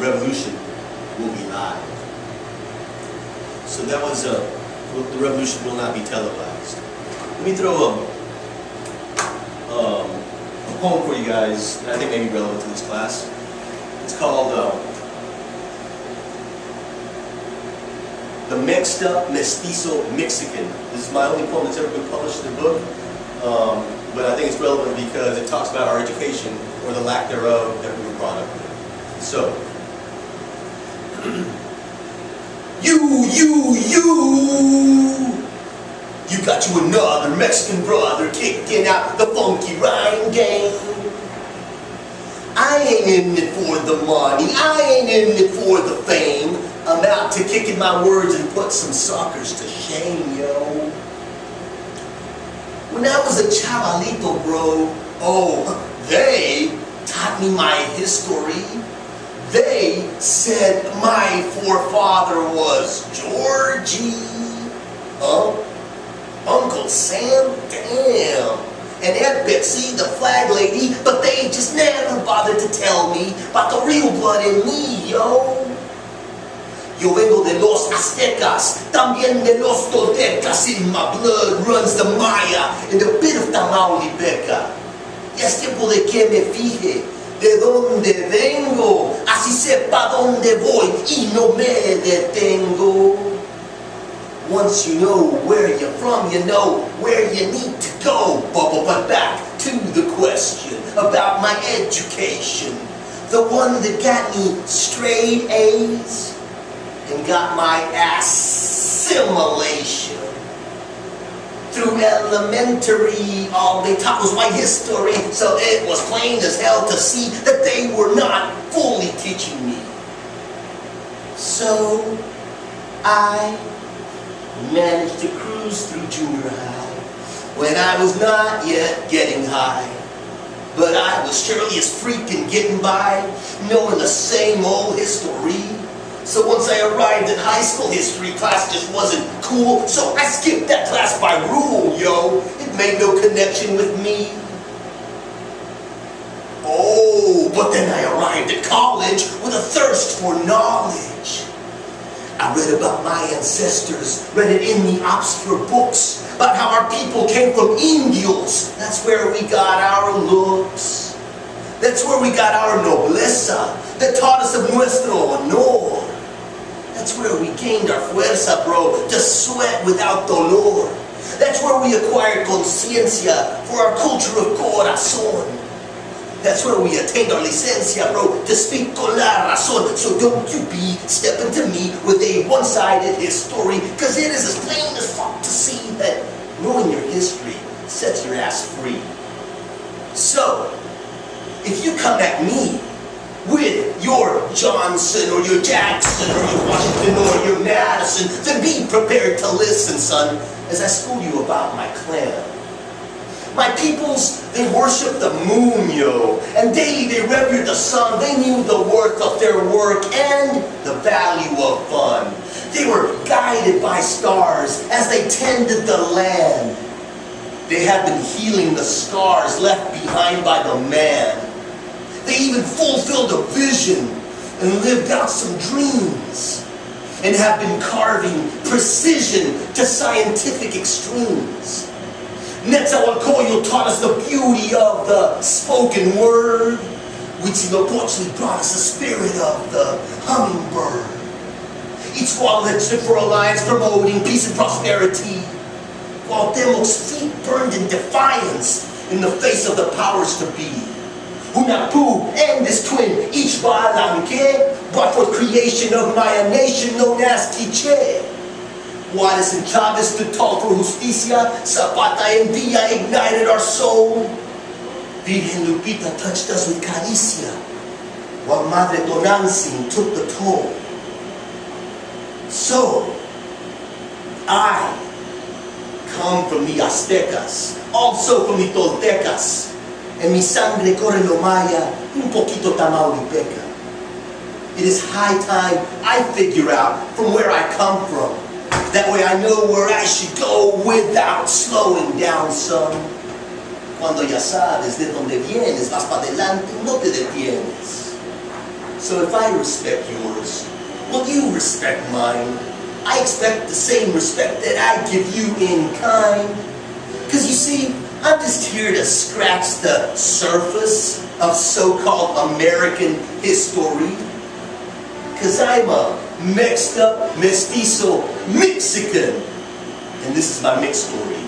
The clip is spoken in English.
revolution will be live. So that was the revolution will not be televised. Let me throw a poem for you guys that I think may be relevant to this class. It's called The Mixed Up Mestizo Mexican. This is my only poem that's ever been published in a book, but I think it's relevant because it talks about our education, or the lack thereof, that we were brought up with. So, you got you another Mexican brother kicking out the funky rhyme game. I ain't in it for the money, I ain't in it for the fame. I'm out to kicking my words and put some suckers to shame, yo. When I was a chavalito, bro, they taught me my history. They said my forefather was Georgie. Uncle Sam, damn. And Aunt Betsy, the flag lady, but they just never bothered to tell me about the real blood in me, yo. Yo vengo de los Aztecas, también de los Toltecas. In my blood runs the Maya and a bit of Tamaulipeca. Ya es tiempo de que me fije de dónde vengo, así sepa dónde voy y no me detengo. Once you know where you're from, you know where you need to go. But back to the question about my education. The one that got me straight A's and got my assimilation. Through elementary, all they taught was white history, so it was plain as hell to see that they were not fully teaching me. So I managed to cruise through junior high when I was not yet getting high. But I was surely as freaking getting by, knowing the same old history. So once I arrived at high school history class just wasn't cool, so I skipped that class by rule, yo. It made no connection with me. But then I arrived at college with a thirst for knowledge. I read about my ancestors, read it in the obscure books, about how our people came from Indios. That's where we got our looks. That's where we got our nobleza, that taught us of nuestro honor. That's where we gained our fuerza, bro, to sweat without dolor. That's where we acquired conciencia for our culture of corazón. That's where we attained our licencia, bro, to speak con la razón. So don't you be stepping to me with a one-sided history, because it is as plain as fuck to see that knowing your history sets your ass free. So, if you come at me with your Johnson or your Jackson or your Washington or your Madison, then be prepared to listen, son, as I school you about my clan. My peoples, they worship the moon, yo, and daily they revered the sun. They knew the worth of their work and the value of fun. They were guided by stars as they tended the land. They had been healing the scars left behind by the man. They even fulfilled a vision and lived out some dreams, and have been carving precision to scientific extremes. Netzahualcoyotl taught us the beauty of the spoken word. Huitzilopochtli brought us the spirit of the hummingbird. Itzcuautl stood for alliance, promoting peace and prosperity. Cuauhtémoc's feet burned in defiance in the face of the powers to be. Hunahpu and his twin, Ixbalanque, brought forth creation of Maya nation known as Quiché. Juarez and Chavez stood tall for justicia. Zapata and Villa ignited our soul. Virgen Lupita touched us with caricia, while Madre Tonantzin took the toll. So, I come from the Aztecas, also from the Toltecas. En mi sangre corre lo Maya, un poquito Tamaulipeca. It is high time I figure out from where I come from. That way I know where I should go without slowing down, son. Cuando ya sabes de dónde vienes, vas para adelante, no te detienes. So if I respect yours, will you respect mine? I expect the same respect that I give you in kind. Because you see, I'm just here to scratch the surface of so-called American history. Because I'm a mixed up, mestizo Mexican. And this is my mixed story.